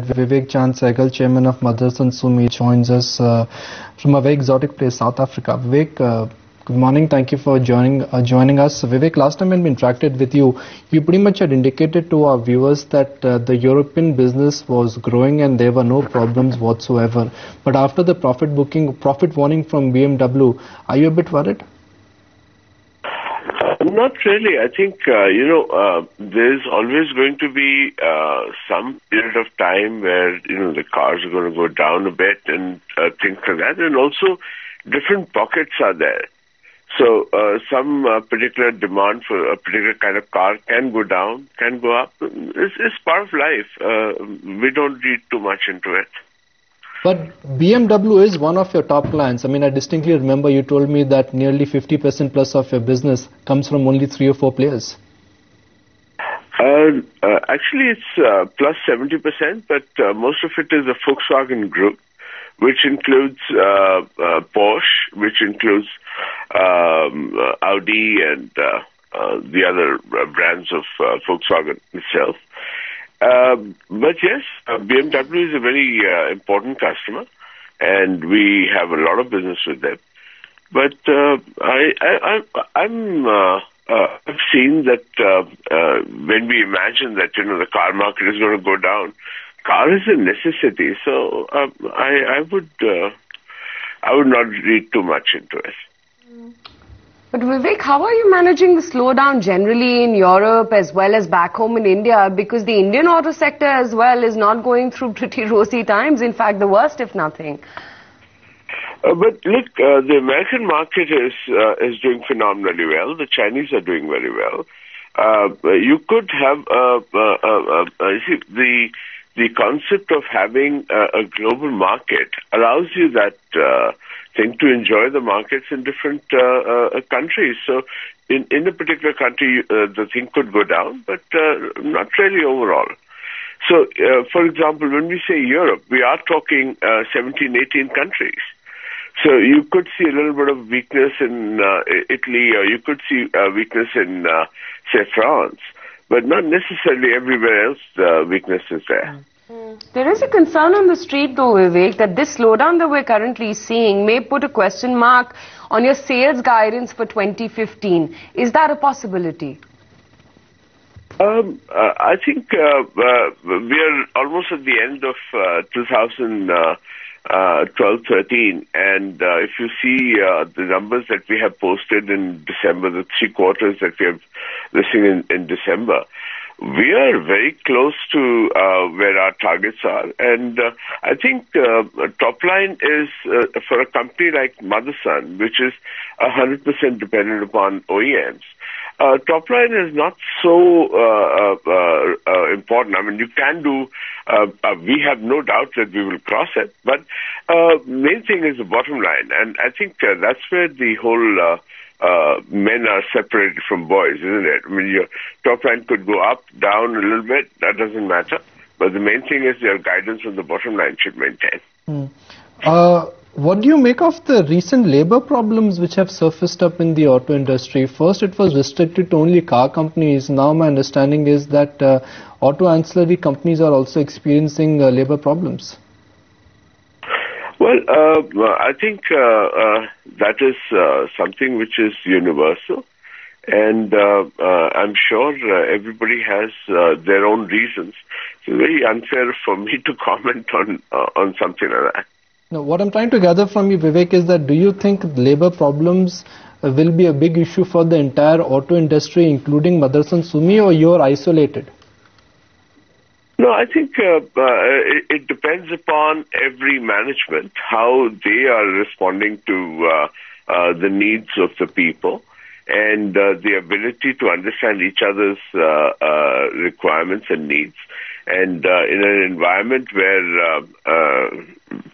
Vivek Chand Sehgal, Chairman of Motherson Sumi, joins us from a very exotic place, South Africa. Vivek, good morning. Thank you for joining us. Vivek, last time when we interacted with you, you pretty much had indicated to our viewers that the European business was growing and there were no problems whatsoever. But after the profit warning from BMW, are you a bit worried? Not really. I think, there's always going to be some period of time where, the cars are going to go down a bit and things like that. And also, different pockets are there. So, some particular demand for a particular kind of car can go down, can go up. It's part of life. We don't read too much into it. But BMW is one of your top clients. I mean, I distinctly remember you told me that nearly 50% plus of your business comes from only 3 or 4 players. Actually, it's plus 70%, but most of it is the Volkswagen Group, which includes Porsche, which includes Audi and the other brands of Volkswagen itself. But yes, BMW is a very important customer, and we have a lot of business with them. But I've seen that when we imagine that the car market is going to go down, car is a necessity. So I would not read too much into it. But Vivek, how are you managing the slowdown generally in Europe as well as back home in India? Because the Indian auto sector as well is not going through pretty rosy times. In fact, the worst, if nothing. But look, the American market is doing phenomenally well. The Chinese are doing very well. You could have the concept of having a global market allows you that thing to enjoy the markets in different countries. So in a particular country, the thing could go down, but not really overall. So, for example, when we say Europe, we are talking 17, 18 countries. So you could see a little bit of weakness in Italy, or you could see weakness in, say, France, but not necessarily everywhere else the weakness is there. There is a concern on the street though, Vivek, that this slowdown that we're currently seeing may put a question mark on your sales guidance for 2015. Is that a possibility? I think we are almost at the end of 2012-13, and if you see the numbers that we have posted in December, the 3 quarters that we have listing in December, we are very close to where our targets are. And I think top line is, for a company like Motherson, which is 100% dependent upon OEMs, top line is not so important. I mean, you can do, we have no doubt that we will cross it, but main thing is the bottom line. And I think that's where the whole men are separated from boys, isn't it? I mean, your top line could go up, down a little bit, that doesn't matter. But the main thing is your guidance on the bottom line should maintain. What do you make of the recent labor problems which have surfaced up in the auto industry? First, it was restricted to only car companies. Now my understanding is that auto ancillary companies are also experiencing labor problems. Well, I think that is something which is universal, and I'm sure everybody has their own reasons. It's very unfair for me to comment on something like that. Now, what I'm trying to gather from you, Vivek, is that do you think labor problems will be a big issue for the entire auto industry, including Motherson Sumi, or you're isolated? No, I think it depends upon every management, how they are responding to the needs of the people and the ability to understand each other's requirements and needs. And in an environment where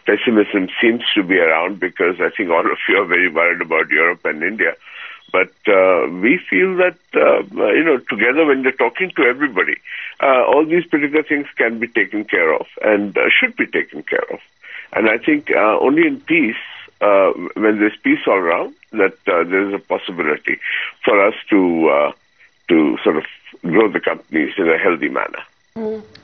pessimism seems to be around, because I think all of you are very worried about Europe and India, but we feel that, together when they're talking to everybody, all these particular things can be taken care of and should be taken care of. And I think only in peace, when there's peace all around, that there is a possibility for us to sort of grow the companies in a healthy manner.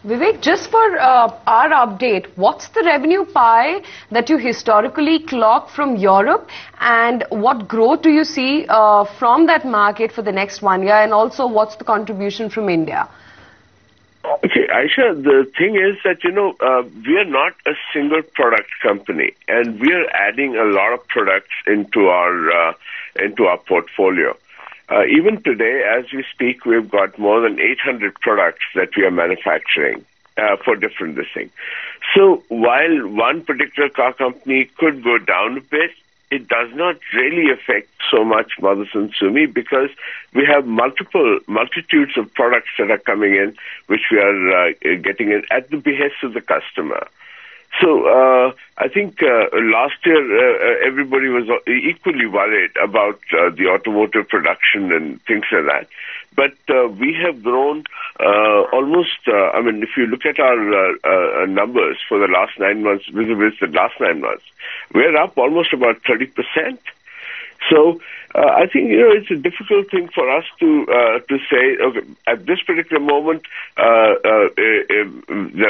Vivek, just for our update, what's the revenue pie that you historically clock from Europe, and what growth do you see from that market for the next 1 year, and also what's the contribution from India? Okay, Aisha, the thing is that, we are not a single product company, and we are adding a lot of products into our portfolio. Even today, as we speak, we've got more than 800 products that we are manufacturing for different things. So while one particular car company could go down a bit, it does not really affect so much Motherson Sumi, because we have multitudes of products that are coming in, which we are getting in at the behest of the customer. So I think last year everybody was equally worried about the automotive production and things like that. But we have grown almost, if you look at our numbers for the last 9 months, vis-a-vis the last 9 months, we're up almost about 30%. So I think, it's a difficult thing for us to say, okay, at this particular moment, there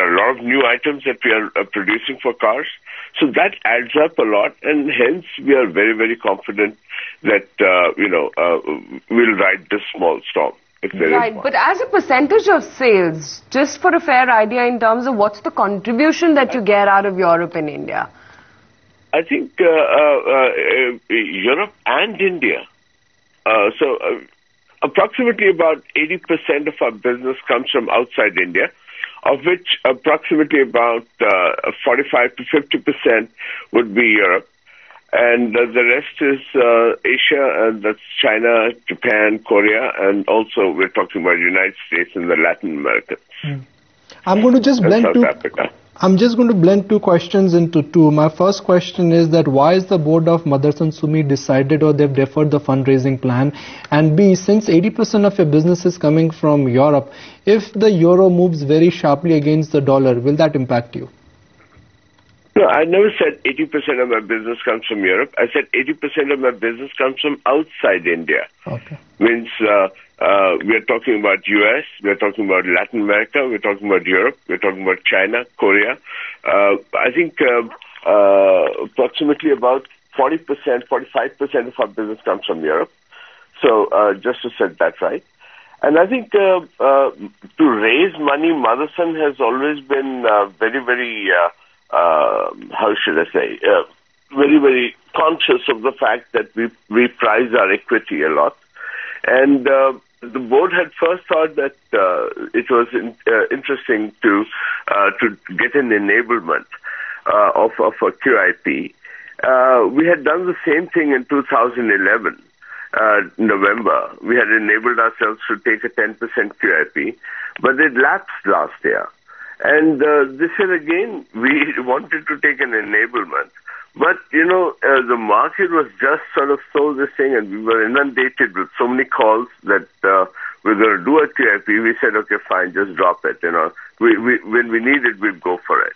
are a lot of new items that we are producing for cars. So that adds up a lot, and hence we are very, very confident that, we'll ride this small storm. Right, but as a percentage of sales, just for a fair idea in terms of what's the contribution that you get out of Europe and India? I think Europe and India. So approximately about 80% of our business comes from outside India, of which approximately about 45 to 50% would be Europe. And the rest is Asia, and that's China, Japan, Korea, and also we're talking about United States and the Latin America. I'm going to just blend South Africa. I'm just going to blend two questions into two. My first question is that why is the board of Motherson Sumi decided, or they've deferred the fundraising plan? And B, since 80% of your business is coming from Europe, if the euro moves very sharply against the dollar, will that impact you? No, I never said 80% of my business comes from Europe. I said 80% of my business comes from outside India. Okay. Means we are talking about US, we are talking about Latin America, we're talking about Europe, we're talking about China, Korea. I think approximately about 40%, 45% of our business comes from Europe. So just to set that right. And I think to raise money, Motherson has always been very, very... how should I say, very, very conscious of the fact that we prize our equity a lot. And the board had first thought that it was interesting to get an enablement of a QIP. We had done the same thing in 2011, November. We had enabled ourselves to take a 10% QIP, but it lapsed last year. And this year again, we wanted to take an enablement. But, the market was just sort of so this thing, and we were inundated with so many calls that we're going to do a QIP. We said, okay, fine, just drop it. When we need it, we'll go for it.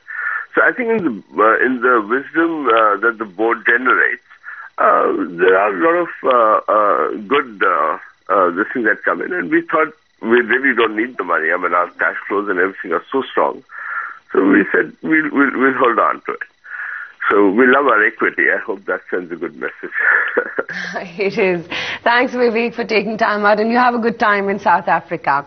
So I think in the wisdom that the board generates, there are a lot of good this thing that come in, and we thought, we really don't need the money. Our cash flows and everything are so strong. So we said we'll hold on to it. So we love our equity. I hope that sends a good message. It is. Thanks, Vivek, for taking time out, and you have a good time in South Africa.